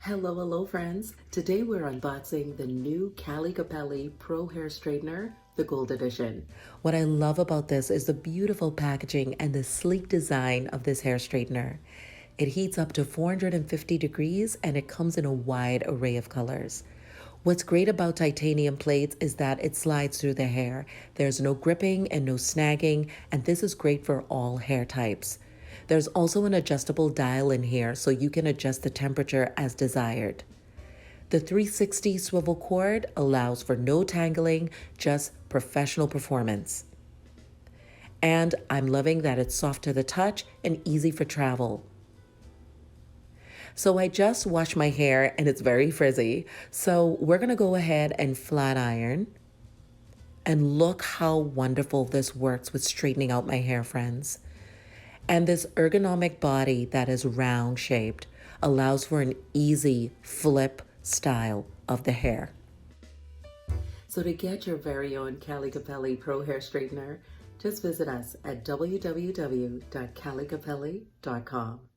Hello friends. Today we're unboxing the new CaliCapelli Pro Hair Straightener, the Gold Edition. What I love about this is the beautiful packaging and the sleek design of this hair straightener. It heats up to 450 degrees and it comes in a wide array of colors. What's great about titanium plates is that it slides through the hair. There's no gripping and no snagging, and this is great for all hair types. There's also an adjustable dial in here so you can adjust the temperature as desired. The 360 swivel cord allows for no tangling, just professional performance. And I'm loving that it's soft to the touch and easy for travel. So I just washed my hair and it's very frizzy. So we're gonna go ahead and flat iron. And look how wonderful this works with straightening out my hair, friends. And this ergonomic body that is round shaped allows for an easy flip style of the hair. So to get your very own CaliCapelli Pro Hair Straightener, just visit us at www.calicapelli.com.